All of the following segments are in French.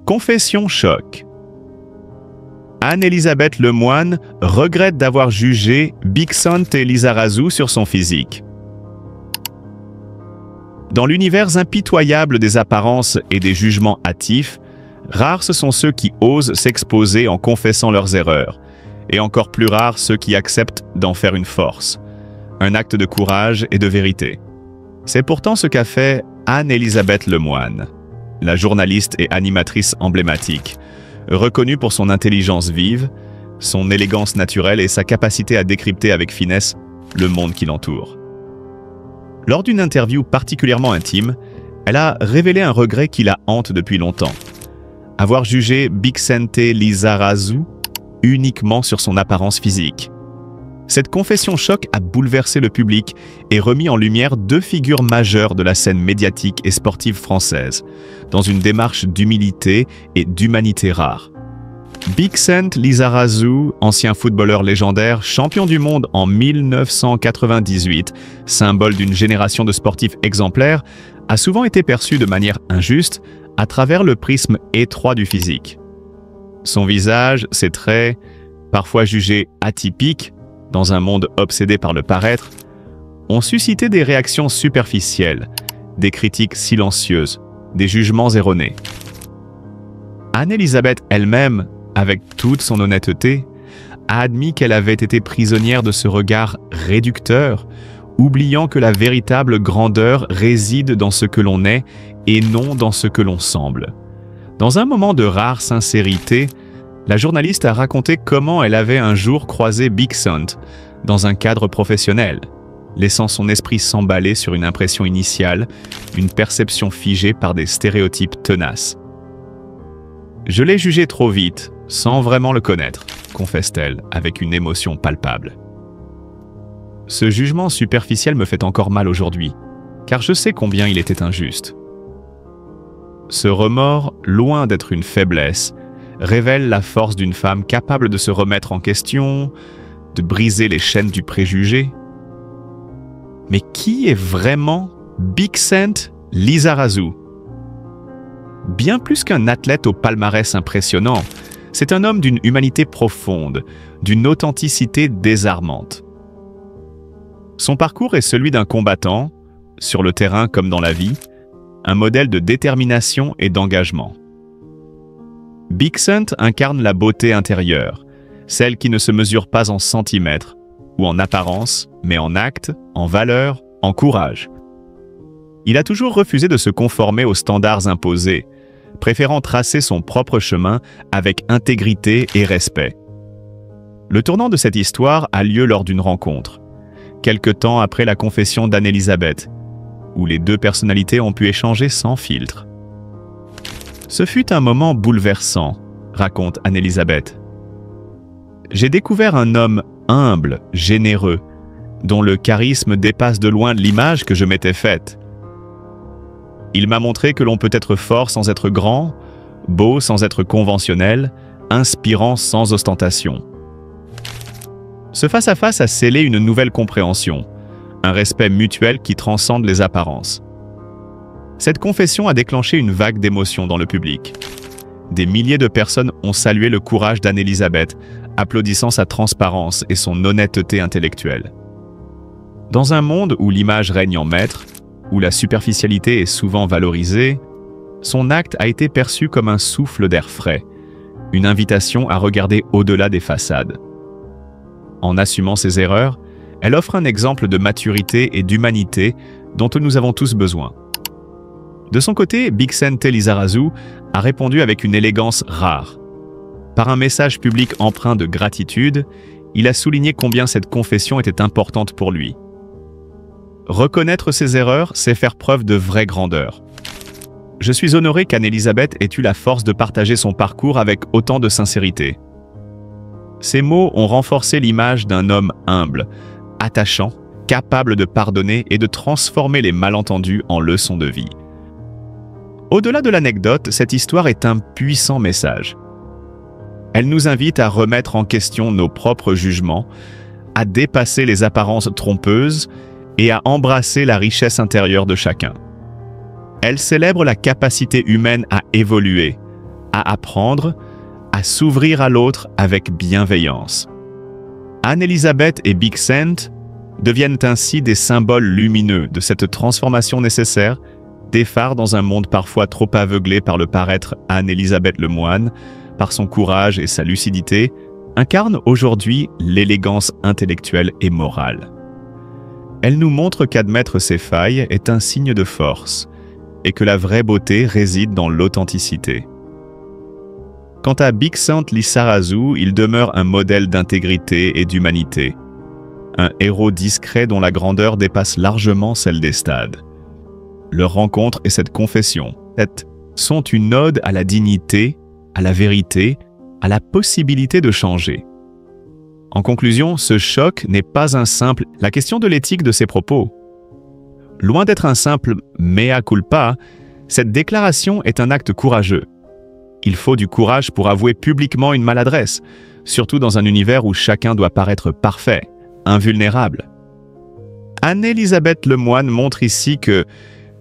Confession choc. Anne-Elisabeth Lemoine regrette d'avoir jugé Bixente Lizarazu sur son physique. Dans l'univers impitoyable des apparences et des jugements hâtifs, rares sont ceux qui osent s'exposer en confessant leurs erreurs, et encore plus rares ceux qui acceptent d'en faire une force, un acte de courage et de vérité. C'est pourtant ce qu'a fait Anne-Elisabeth Lemoine, la journaliste et animatrice emblématique, reconnue pour son intelligence vive, son élégance naturelle et sa capacité à décrypter avec finesse le monde qui l'entoure. Lors d'une interview particulièrement intime, elle a révélé un regret qui la hante depuis longtemps. Avoir jugé Bixente Lizarazu uniquement sur son apparence physique. Cette confession choc a bouleversé le public et remis en lumière deux figures majeures de la scène médiatique et sportive française, dans une démarche d'humilité et d'humanité rare. Bixente Lizarazu, ancien footballeur légendaire, champion du monde en 1998, symbole d'une génération de sportifs exemplaires, a souvent été perçu de manière injuste à travers le prisme étroit du physique. Son visage, ses traits, parfois jugés atypiques, dans un monde obsédé par le paraître, ont suscité des réactions superficielles, des critiques silencieuses, des jugements erronés. Anne-Elisabeth elle-même, avec toute son honnêteté, a admis qu'elle avait été prisonnière de ce regard réducteur, oubliant que la véritable grandeur réside dans ce que l'on est et non dans ce que l'on semble. Dans un moment de rare sincérité, la journaliste a raconté comment elle avait un jour croisé Bixente dans un cadre professionnel, laissant son esprit s'emballer sur une impression initiale, une perception figée par des stéréotypes tenaces. « Je l'ai jugé trop vite, sans vraiment le connaître », confesse-t-elle avec une émotion palpable. Ce jugement superficiel me fait encore mal aujourd'hui, car je sais combien il était injuste. Ce remords, loin d'être une faiblesse, révèle la force d'une femme capable de se remettre en question, de briser les chaînes du préjugé. Mais qui est vraiment Bixente Lizarazu? Bien plus qu'un athlète au palmarès impressionnant, c'est un homme d'une humanité profonde, d'une authenticité désarmante. Son parcours est celui d'un combattant, sur le terrain comme dans la vie, un modèle de détermination et d'engagement. Bixente incarne la beauté intérieure, celle qui ne se mesure pas en centimètres ou en apparence, mais en actes, en valeurs, en courage. Il a toujours refusé de se conformer aux standards imposés, préférant tracer son propre chemin avec intégrité et respect. Le tournant de cette histoire a lieu lors d'une rencontre, quelque temps après la confession d'Anne-Elisabeth, où les deux personnalités ont pu échanger sans filtre. Ce fut un moment bouleversant, raconte Anne-Elisabeth. J'ai découvert un homme humble, généreux, dont le charisme dépasse de loin l'image que je m'étais faite. Il m'a montré que l'on peut être fort sans être grand, beau sans être conventionnel, inspirant sans ostentation. Ce face-à-face a scellé une nouvelle compréhension, un respect mutuel qui transcende les apparences. Cette confession a déclenché une vague d'émotions dans le public. Des milliers de personnes ont salué le courage d'Anne-Elisabeth, applaudissant sa transparence et son honnêteté intellectuelle. Dans un monde où l'image règne en maître, où la superficialité est souvent valorisée, son acte a été perçu comme un souffle d'air frais, une invitation à regarder au-delà des façades. En assumant ses erreurs, elle offre un exemple de maturité et d'humanité dont nous avons tous besoin. De son côté, Bixente Lizarazu a répondu avec une élégance rare. Par un message public empreint de gratitude, il a souligné combien cette confession était importante pour lui. Reconnaître ses erreurs, c'est faire preuve de vraie grandeur. Je suis honoré qu'Anne-Elisabeth ait eu la force de partager son parcours avec autant de sincérité. Ces mots ont renforcé l'image d'un homme humble, attachant, capable de pardonner et de transformer les malentendus en leçons de vie. Au-delà de l'anecdote, cette histoire est un puissant message. Elle nous invite à remettre en question nos propres jugements, à dépasser les apparences trompeuses et à embrasser la richesse intérieure de chacun. Elle célèbre la capacité humaine à évoluer, à apprendre, à s'ouvrir à l'autre avec bienveillance. Anne-Elisabeth et Big Saint deviennent ainsi des symboles lumineux de cette transformation nécessaire, des phares dans un monde parfois trop aveuglé par le paraître. Anne-Elisabeth Lemoine, par son courage et sa lucidité, incarne aujourd'hui l'élégance intellectuelle et morale. Elle nous montre qu'admettre ses failles est un signe de force et que la vraie beauté réside dans l'authenticité. Quant à Big Saint Lissarazu, il demeure un modèle d'intégrité et d'humanité, un héros discret dont la grandeur dépasse largement celle des stades. Leur rencontre et cette confession sont une ode à la dignité, à la vérité, à la possibilité de changer. En conclusion, ce choc n'est pas un simple la question de l'éthique de ses propos. Loin d'être un simple mea culpa, cette déclaration est un acte courageux. Il faut du courage pour avouer publiquement une maladresse, surtout dans un univers où chacun doit paraître parfait, invulnérable. Anne-Elisabeth Lemoine montre ici que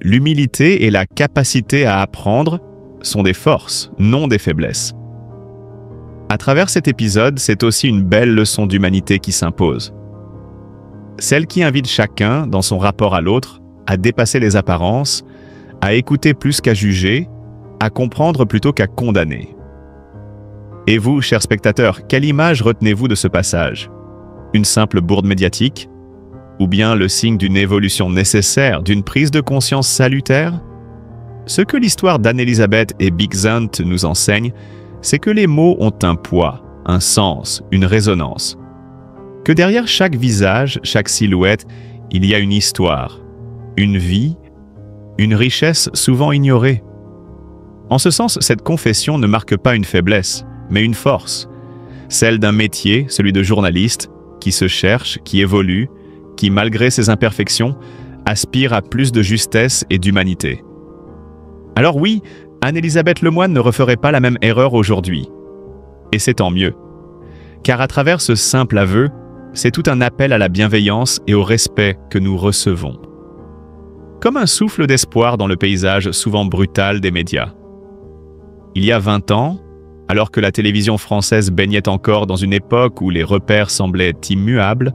l'humilité et la capacité à apprendre sont des forces, non des faiblesses. À travers cet épisode, c'est aussi une belle leçon d'humanité qui s'impose. Celle qui invite chacun, dans son rapport à l'autre, à dépasser les apparences, à écouter plus qu'à juger, à comprendre plutôt qu'à condamner. Et vous, chers spectateurs, quelle image retenez-vous de ce passage? Une simple bourde médiatique? Ou bien le signe d'une évolution nécessaire, d'une prise de conscience salutaire? Ce que l'histoire d'Anne-Elisabeth et Big Saint nous enseigne, c'est que les mots ont un poids, un sens, une résonance. Que derrière chaque visage, chaque silhouette, il y a une histoire, une vie, une richesse souvent ignorée. En ce sens, cette confession ne marque pas une faiblesse, mais une force, celle d'un métier, celui de journaliste, qui se cherche, qui évolue, qui, malgré ses imperfections, aspire à plus de justesse et d'humanité. Alors oui, Anne-Elisabeth Lemoine ne referait pas la même erreur aujourd'hui. Et c'est tant mieux. Car à travers ce simple aveu, c'est tout un appel à la bienveillance et au respect que nous recevons. Comme un souffle d'espoir dans le paysage souvent brutal des médias. Il y a 20 ans, alors que la télévision française baignait encore dans une époque où les repères semblaient immuables,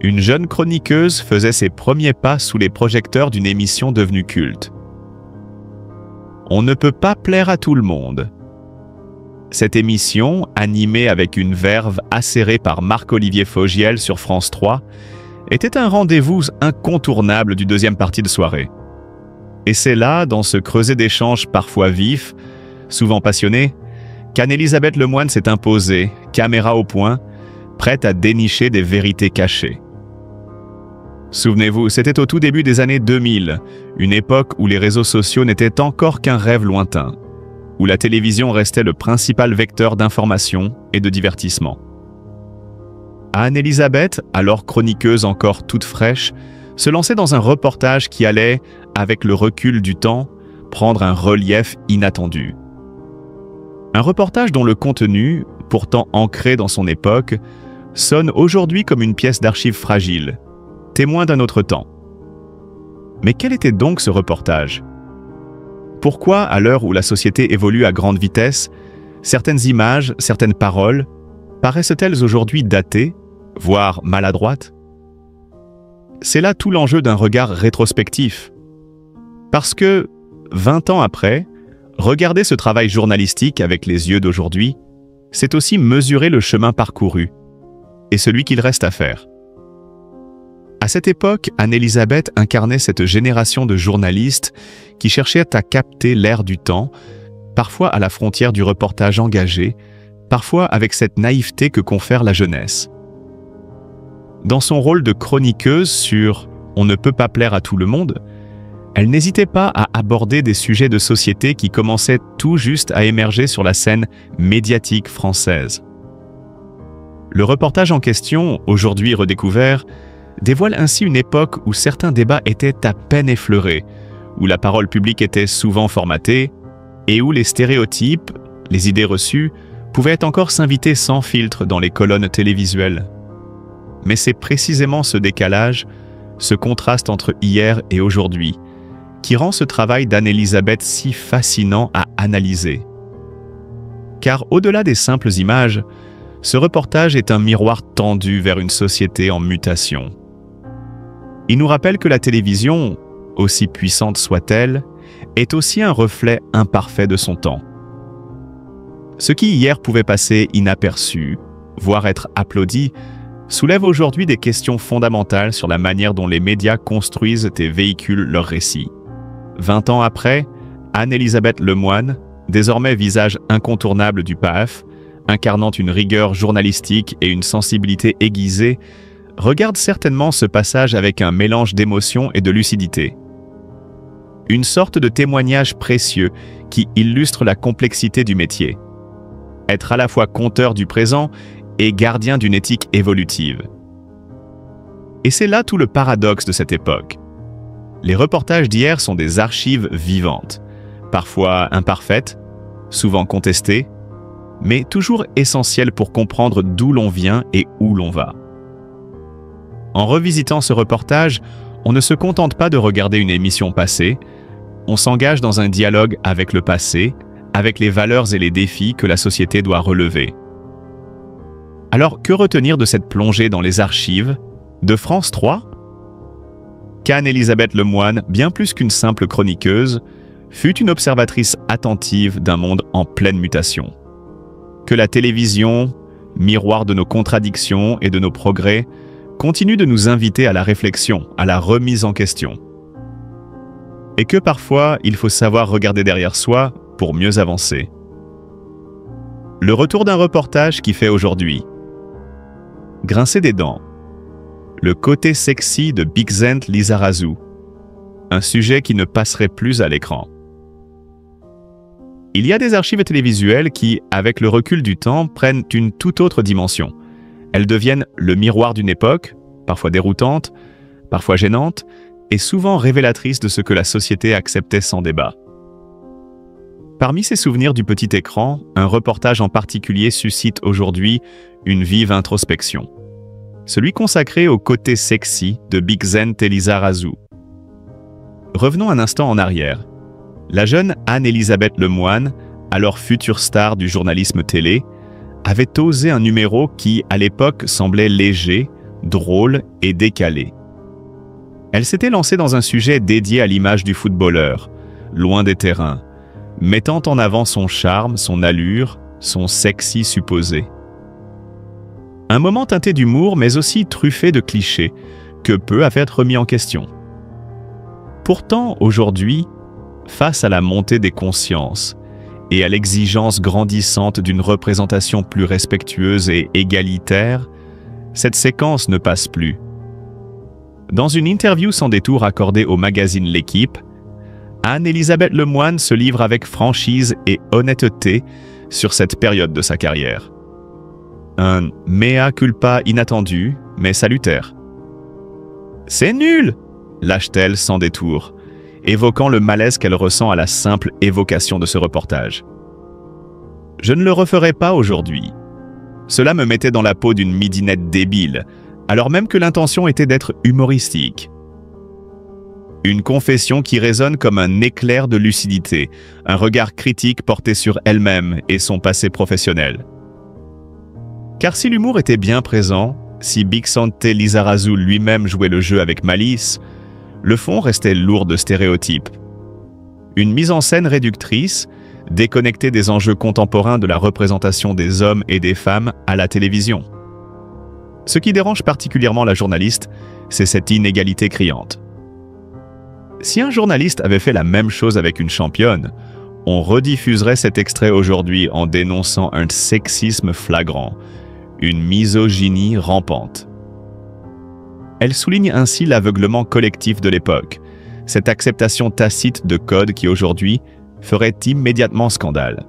une jeune chroniqueuse faisait ses premiers pas sous les projecteurs d'une émission devenue culte. On ne peut pas plaire à tout le monde. Cette émission, animée avec une verve acérée par Marc-Olivier Fogiel sur France 3, était un rendez-vous incontournable du deuxième parti de soirée. Et c'est là, dans ce creuset d'échanges parfois vifs, souvent passionnés, qu'Anne-Elisabeth Lemoine s'est imposée, caméra au poing, prête à dénicher des vérités cachées. Souvenez-vous, c'était au tout début des années 2000, une époque où les réseaux sociaux n'étaient encore qu'un rêve lointain, où la télévision restait le principal vecteur d'information et de divertissement. Anne-Elisabeth, alors chroniqueuse encore toute fraîche, se lançait dans un reportage qui allait, avec le recul du temps, prendre un relief inattendu. Un reportage dont le contenu, pourtant ancré dans son époque, sonne aujourd'hui comme une pièce d'archives fragile, témoin d'un autre temps. Mais quel était donc ce reportage? Pourquoi, à l'heure où la société évolue à grande vitesse, certaines images, certaines paroles, paraissent-elles aujourd'hui datées, voire maladroites? C'est là tout l'enjeu d'un regard rétrospectif. Parce que, 20 ans après, regarder ce travail journalistique avec les yeux d'aujourd'hui, c'est aussi mesurer le chemin parcouru et celui qu'il reste à faire. À cette époque, Anne-Elisabeth incarnait cette génération de journalistes qui cherchaient à capter l'air du temps, parfois à la frontière du reportage engagé, parfois avec cette naïveté que confère la jeunesse. Dans son rôle de chroniqueuse sur « On ne peut pas plaire à tout le monde », elle n'hésitait pas à aborder des sujets de société qui commençaient tout juste à émerger sur la scène médiatique française. Le reportage en question, aujourd'hui redécouvert, dévoile ainsi une époque où certains débats étaient à peine effleurés, où la parole publique était souvent formatée, et où les stéréotypes, les idées reçues, pouvaient encore s'inviter sans filtre dans les colonnes télévisuelles. Mais c'est précisément ce décalage, ce contraste entre hier et aujourd'hui, qui rend ce travail d'Anne-Elisabeth si fascinant à analyser. Car au-delà des simples images, ce reportage est un miroir tendu vers une société en mutation. Il nous rappelle que la télévision, aussi puissante soit-elle, est aussi un reflet imparfait de son temps. Ce qui hier pouvait passer inaperçu, voire être applaudi, soulève aujourd'hui des questions fondamentales sur la manière dont les médias construisent et véhiculent leurs récits. 20 ans après, Anne-Elisabeth Lemoine, désormais visage incontournable du PAF, incarnant une rigueur journalistique et une sensibilité aiguisée, regarde certainement ce passage avec un mélange d'émotion et de lucidité. Une sorte de témoignage précieux qui illustre la complexité du métier. Être à la fois conteur du présent et gardien d'une éthique évolutive. Et c'est là tout le paradoxe de cette époque. Les reportages d'hier sont des archives vivantes, parfois imparfaites, souvent contestées, mais toujours essentielles pour comprendre d'où l'on vient et où l'on va. En revisitant ce reportage, on ne se contente pas de regarder une émission passée, on s'engage dans un dialogue avec le passé, avec les valeurs et les défis que la société doit relever. Alors, que retenir de cette plongée dans les archives de France 3 ? qu'Anne-Elisabeth Lemoine, bien plus qu'une simple chroniqueuse, fut une observatrice attentive d'un monde en pleine mutation. Que la télévision, miroir de nos contradictions et de nos progrès, continue de nous inviter à la réflexion, à la remise en question. Et que parfois, il faut savoir regarder derrière soi pour mieux avancer. Le retour d'un reportage qui fait aujourd'hui grincer des dents. Le côté sexy de Bigzent Lizarazu, un sujet qui ne passerait plus à l'écran. Il y a des archives télévisuelles qui, avec le recul du temps, prennent une toute autre dimension. Elles deviennent le miroir d'une époque, parfois déroutante, parfois gênante, et souvent révélatrice de ce que la société acceptait sans débat. Parmi ces souvenirs du petit écran, un reportage en particulier suscite aujourd'hui une vive introspection. Celui consacré au côté sexy de Bigzent Lizarazu. Revenons un instant en arrière. La jeune Anne-Elisabeth Lemoine, alors future star du journalisme télé, avait osé un numéro qui, à l'époque, semblait léger, drôle et décalé. Elle s'était lancée dans un sujet dédié à l'image du footballeur, loin des terrains, mettant en avant son charme, son allure, son sexy supposé. Un moment teinté d'humour, mais aussi truffé de clichés, que peu a fait remis en question. Pourtant, aujourd'hui, face à la montée des consciences et à l'exigence grandissante d'une représentation plus respectueuse et égalitaire, cette séquence ne passe plus. Dans une interview sans détour accordée au magazine L'Équipe, Anne-Elisabeth Lemoine se livre avec franchise et honnêteté sur cette période de sa carrière. Un mea culpa inattendu, mais salutaire. « C'est nul !» lâche-t-elle sans détour, évoquant le malaise qu'elle ressent à la simple évocation de ce reportage. « Je ne le referai pas aujourd'hui. Cela me mettait dans la peau d'une midinette débile, alors même que l'intention était d'être humoristique. » Une confession qui résonne comme un éclair de lucidité, un regard critique porté sur elle-même et son passé professionnel. Car si l'humour était bien présent, si Bigzent Lizarazu lui-même jouait le jeu avec malice, le fond restait lourd de stéréotypes. Une mise en scène réductrice, déconnectée des enjeux contemporains de la représentation des hommes et des femmes à la télévision. Ce qui dérange particulièrement la journaliste, c'est cette inégalité criante. Si un journaliste avait fait la même chose avec une championne, on rediffuserait cet extrait aujourd'hui en dénonçant un sexisme flagrant, une misogynie rampante. Elle souligne ainsi l'aveuglement collectif de l'époque, cette acceptation tacite de codes qui aujourd'hui ferait immédiatement scandale.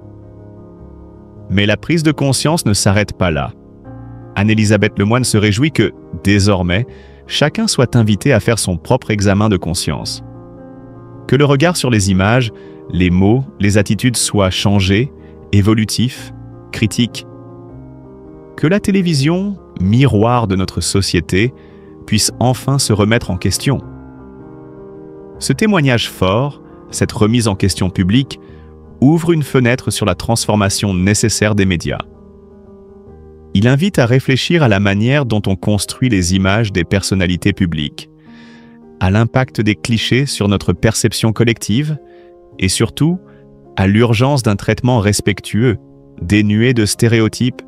Mais la prise de conscience ne s'arrête pas là. Anne-Elisabeth Lemoine se réjouit que, désormais, chacun soit invité à faire son propre examen de conscience. Que le regard sur les images, les mots, les attitudes soient changés, évolutifs, critiques. Que la télévision, miroir de notre société, puisse enfin se remettre en question. Ce témoignage fort, cette remise en question publique, ouvre une fenêtre sur la transformation nécessaire des médias. Il invite à réfléchir à la manière dont on construit les images des personnalités publiques, à l'impact des clichés sur notre perception collective et surtout à l'urgence d'un traitement respectueux, dénué de stéréotypes.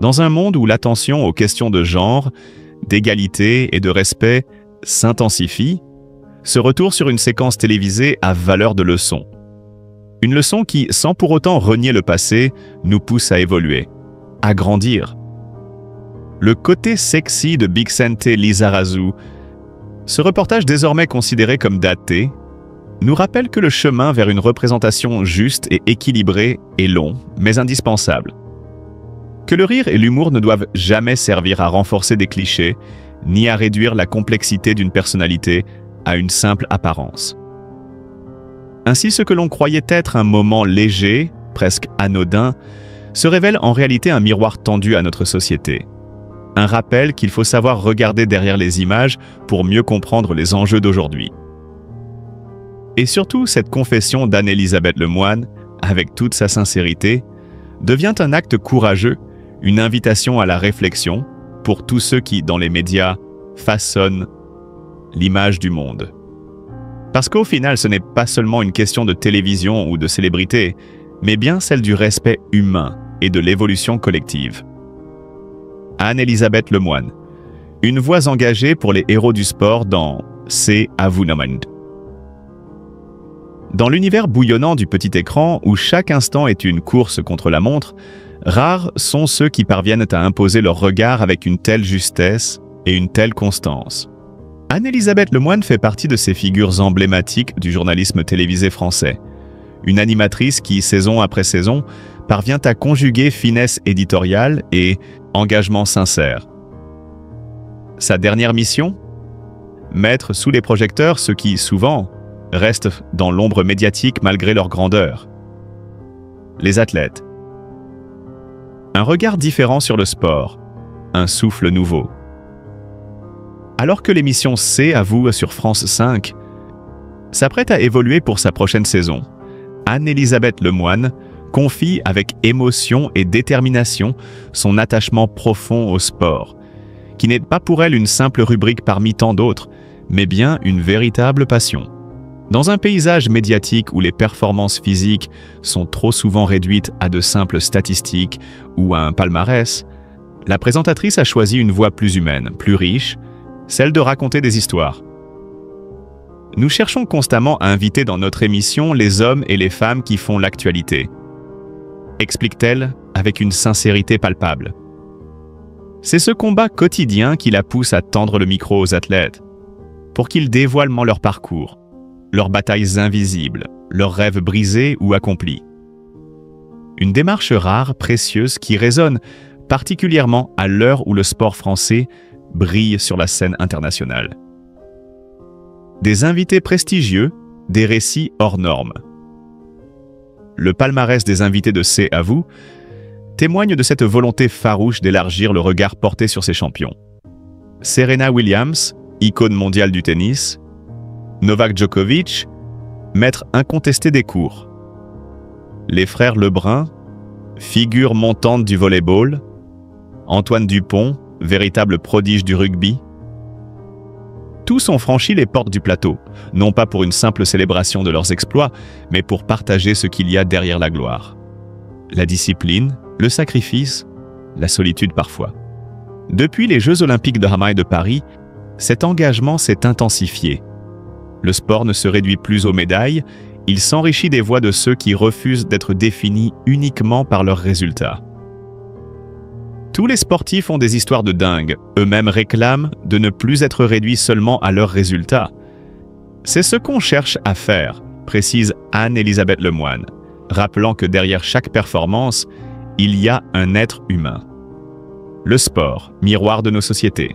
Dans un monde où l'attention aux questions de genre, d'égalité et de respect s'intensifie, ce retour sur une séquence télévisée a valeur de leçon. Une leçon qui, sans pour autant renier le passé, nous pousse à évoluer, à grandir. Le côté sexy de Bixente Lizarazu, ce reportage désormais considéré comme daté, nous rappelle que le chemin vers une représentation juste et équilibrée est long, mais indispensable. Que le rire et l'humour ne doivent jamais servir à renforcer des clichés, ni à réduire la complexité d'une personnalité à une simple apparence. Ainsi, ce que l'on croyait être un moment léger, presque anodin, se révèle en réalité un miroir tendu à notre société. Un rappel qu'il faut savoir regarder derrière les images pour mieux comprendre les enjeux d'aujourd'hui. Et surtout, cette confession d'Anne-Elisabeth Lemoine, avec toute sa sincérité, devient un acte courageux, une invitation à la réflexion pour tous ceux qui, dans les médias, façonnent l'image du monde. Parce qu'au final, ce n'est pas seulement une question de télévision ou de célébrité, mais bien celle du respect humain et de l'évolution collective. Anne-Elisabeth Lemoine, une voix engagée pour les héros du sport dans C'est à vous, Nomand. Dans l'univers bouillonnant du petit écran, où chaque instant est une course contre la montre, rares sont ceux qui parviennent à imposer leur regard avec une telle justesse et une telle constance. Anne-Elisabeth Lemoine fait partie de ces figures emblématiques du journalisme télévisé français. Une animatrice qui, saison après saison, parvient à conjuguer finesse éditoriale et engagement sincère. Sa dernière mission ? Mettre sous les projecteurs ceux qui, souvent, restent dans l'ombre médiatique malgré leur grandeur. Les athlètes. Un regard différent sur le sport, un souffle nouveau. Alors que l'émission C'est à vous sur France 5 s'apprête à évoluer pour sa prochaine saison, Anne-Elisabeth Lemoine confie avec émotion et détermination son attachement profond au sport, qui n'est pas pour elle une simple rubrique parmi tant d'autres, mais bien une véritable passion. Dans un paysage médiatique où les performances physiques sont trop souvent réduites à de simples statistiques ou à un palmarès, la présentatrice a choisi une voie plus humaine, plus riche, celle de raconter des histoires. Nous cherchons constamment à inviter dans notre émission les hommes et les femmes qui font l'actualité, explique-t-elle avec une sincérité palpable. C'est ce combat quotidien qui la pousse à tendre le micro aux athlètes, pour qu'ils dévoilent leur parcours, leurs batailles invisibles, leurs rêves brisés ou accomplis. Une démarche rare, précieuse, qui résonne particulièrement à l'heure où le sport français brille sur la scène internationale. Des invités prestigieux, des récits hors normes. Le palmarès des invités de C'est à vous témoigne de cette volonté farouche d'élargir le regard porté sur ses champions. Serena Williams, icône mondiale du tennis, Novak Djokovic, maître incontesté des cours. Les frères Lebrun, figure montante du volleyball, Antoine Dupont, véritable prodige du rugby. Tous ont franchi les portes du plateau, non pas pour une simple célébration de leurs exploits, mais pour partager ce qu'il y a derrière la gloire. La discipline, le sacrifice, la solitude parfois. Depuis les Jeux Olympiques de Hamaï de Paris, cet engagement s'est intensifié. Le sport ne se réduit plus aux médailles, il s'enrichit des voix de ceux qui refusent d'être définis uniquement par leurs résultats. Tous les sportifs ont des histoires de dingue, eux-mêmes réclament de ne plus être réduits seulement à leurs résultats. C'est ce qu'on cherche à faire, précise Anne-Elisabeth Lemoine, rappelant que derrière chaque performance, il y a un être humain. Le sport, miroir de nos sociétés.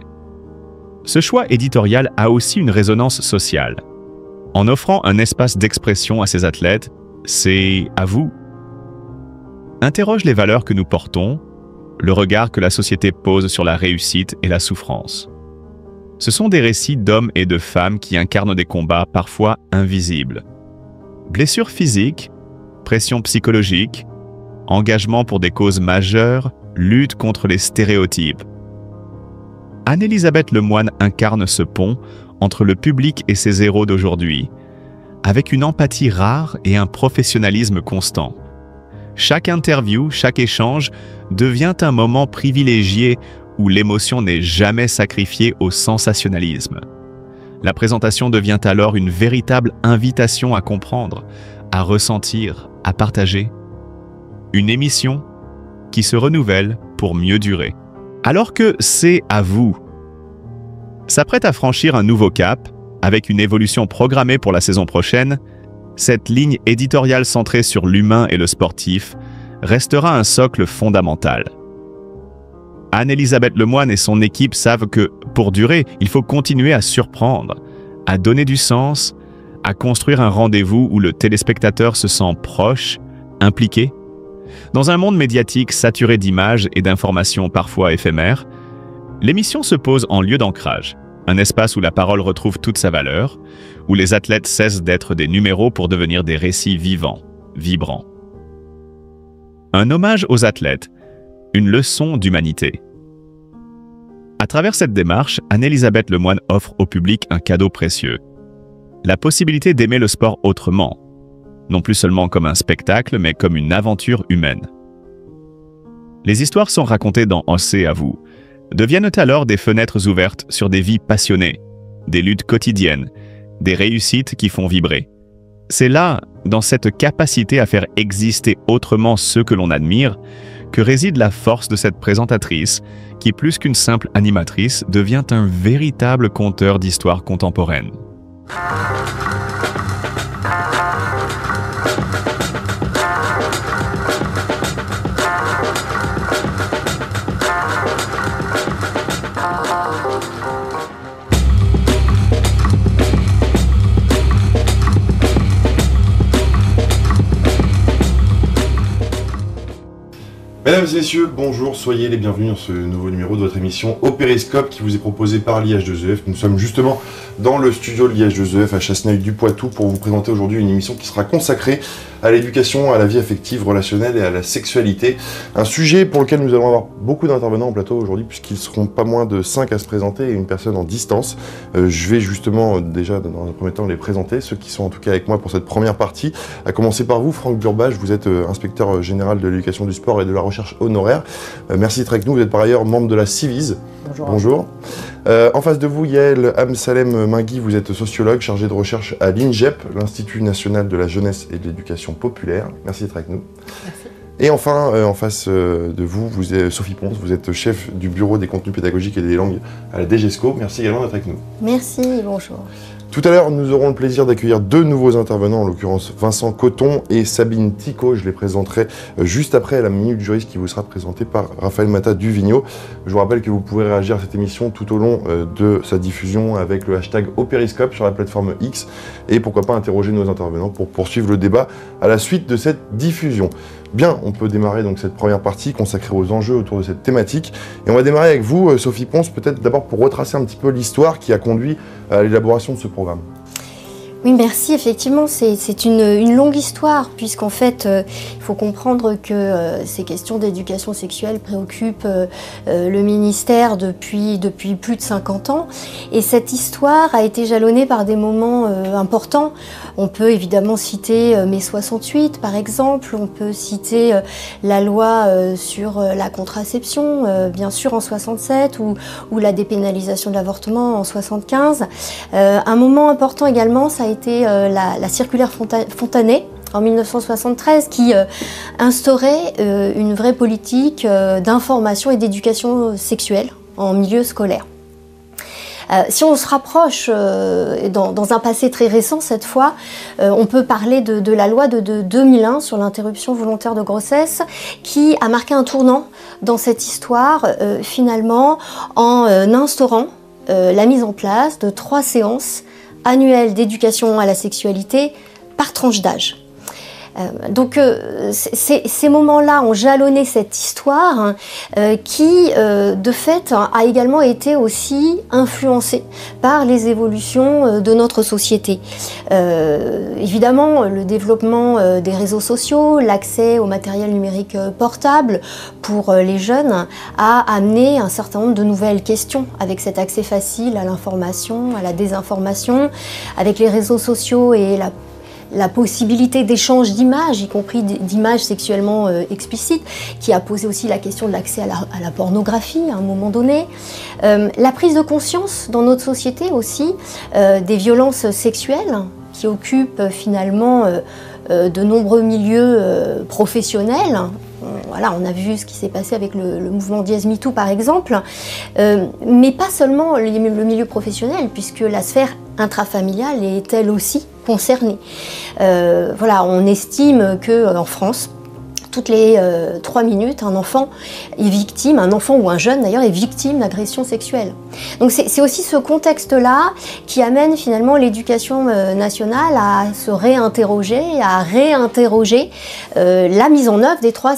Ce choix éditorial a aussi une résonance sociale. En offrant un espace d'expression à ces athlètes, c'est à vous. Interroge les valeurs que nous portons, le regard que la société pose sur la réussite et la souffrance. Ce sont des récits d'hommes et de femmes qui incarnent des combats parfois invisibles. Blessures physiques, pression psychologique, engagement pour des causes majeures, lutte contre les stéréotypes. Anne-Elisabeth Lemoine incarne ce pont entre le public et ses héros d'aujourd'hui, avec une empathie rare et un professionnalisme constant. Chaque interview, chaque échange devient un moment privilégié où l'émotion n'est jamais sacrifiée au sensationnalisme. La présentation devient alors une véritable invitation à comprendre, à ressentir, à partager. Une émission qui se renouvelle pour mieux durer. Alors que C'est à vous s'apprête à franchir un nouveau cap, avec une évolution programmée pour la saison prochaine, cette ligne éditoriale centrée sur l'humain et le sportif restera un socle fondamental. Anne-Elisabeth Lemoine et son équipe savent que, pour durer, il faut continuer à surprendre, à donner du sens, à construire un rendez-vous où le téléspectateur se sent proche, impliqué. Dans un monde médiatique saturé d'images et d'informations parfois éphémères, l'émission se pose en lieu d'ancrage, un espace où la parole retrouve toute sa valeur, où les athlètes cessent d'être des numéros pour devenir des récits vivants, vibrants. Un hommage aux athlètes, une leçon d'humanité. À travers cette démarche, Anne-Elisabeth Lemoine offre au public un cadeau précieux. La possibilité d'aimer le sport autrement, non plus seulement comme un spectacle, mais comme une aventure humaine. Les histoires sont racontées dans C'est à vous, deviennent alors des fenêtres ouvertes sur des vies passionnées, des luttes quotidiennes, des réussites qui font vibrer. C'est là, dans cette capacité à faire exister autrement ceux que l'on admire, que réside la force de cette présentatrice qui, plus qu'une simple animatrice, devient un véritable conteur d'histoires contemporaines. Mesdames et messieurs, bonjour, soyez les bienvenus dans ce nouveau numéro de votre émission Au Périscope qui vous est proposé par l'IH2EF. Nous sommes justement dans le studio de l'IH2EF à Chasseneuil-du-Poitou pour vous présenter aujourd'hui une émission qui sera consacrée à l'éducation, à la vie affective, relationnelle et à la sexualité. Un sujet pour lequel nous allons avoir beaucoup d'intervenants en plateau aujourd'hui puisqu'ils seront pas moins de 5 à se présenter et une personne en distance. Je vais justement déjà dans un premier temps les présenter, ceux qui sont en tout cas avec moi pour cette première partie. À commencer par vous, Franck Burbage, vous êtes inspecteur général de l'éducation du sport et de la recherche honoraire. Merci d'être avec nous, vous êtes par ailleurs membre de la Civise. Bonjour. Bonjour. En face de vous, Yael Amsalem Mingui, vous êtes sociologue chargé de recherche à l'INJEP, l'Institut National de la Jeunesse et de l'Éducation Populaire. Merci d'être avec nous. Merci. Et enfin, en face de vous, vous êtes Sophie Ponce, vous êtes chef du bureau des contenus pédagogiques et des langues à la DGESCO. Merci également d'être avec nous. Merci, bonjour. Tout à l'heure, nous aurons le plaisir d'accueillir deux nouveaux intervenants, en l'occurrence Vincent Coton et Sabine Ticot. Je les présenterai juste après la Minute Juriste qui vous sera présentée par Raphaël Mata-Duvigneau. Je vous rappelle que vous pouvez réagir à cette émission tout au long de sa diffusion avec le hashtag Au Périscope sur la plateforme X et pourquoi pas interroger nos intervenants pour poursuivre le débat à la suite de cette diffusion. Bien, on peut démarrer donc cette première partie consacrée aux enjeux autour de cette thématique. Et on va démarrer avec vous, Sophie Ponce, peut-être d'abord pour retracer un petit peu l'histoire qui a conduit à l'élaboration de ce programme. Oui, merci. Effectivement, c'est une longue histoire, puisqu'en fait, il faut comprendre que ces questions d'éducation sexuelle préoccupent le ministère depuis plus de 50 ans. Et cette histoire a été jalonnée par des moments importants. On peut évidemment citer mai 68, par exemple. On peut citer la loi sur la contraception, bien sûr, en 67, ou la dépénalisation de l'avortement en 75. Un moment important également, ça a été la circulaire Fontanet en 1973 qui instaurait une vraie politique d'information et d'éducation sexuelle en milieu scolaire. Si on se rapproche dans un passé très récent cette fois, on peut parler de la loi de 2001 sur l'interruption volontaire de grossesse qui a marqué un tournant dans cette histoire finalement en instaurant la mise en place de 3 séances annuelles d'éducation à la sexualité par tranche d'âge. Donc ces moments-là ont jalonné cette histoire qui, de fait, a également été aussi influencée par les évolutions de notre société. Évidemment, le développement des réseaux sociaux, l'accès au matériel numérique portable pour les jeunes a amené un certain nombre de nouvelles questions avec cet accès facile à l'information, à la désinformation, avec les réseaux sociaux et la possibilité d'échange d'images, y compris d'images sexuellement explicites, qui a posé aussi la question de l'accès à la pornographie à un moment donné. La prise de conscience dans notre société aussi des violences sexuelles qui occupent finalement de nombreux milieux professionnels. Voilà, on a vu ce qui s'est passé avec le mouvement Diez MeToo par exemple, mais pas seulement le milieu professionnel, puisque la sphère intrafamiliale est elle aussi concernée. Voilà, on estime qu'en France, toutes les 3 minutes, un enfant est victime, un enfant ou un jeune d'ailleurs est victime d'agressions sexuelles. Donc c'est aussi ce contexte-là qui amène finalement l'éducation nationale à se réinterroger, à réinterroger la mise en œuvre des 3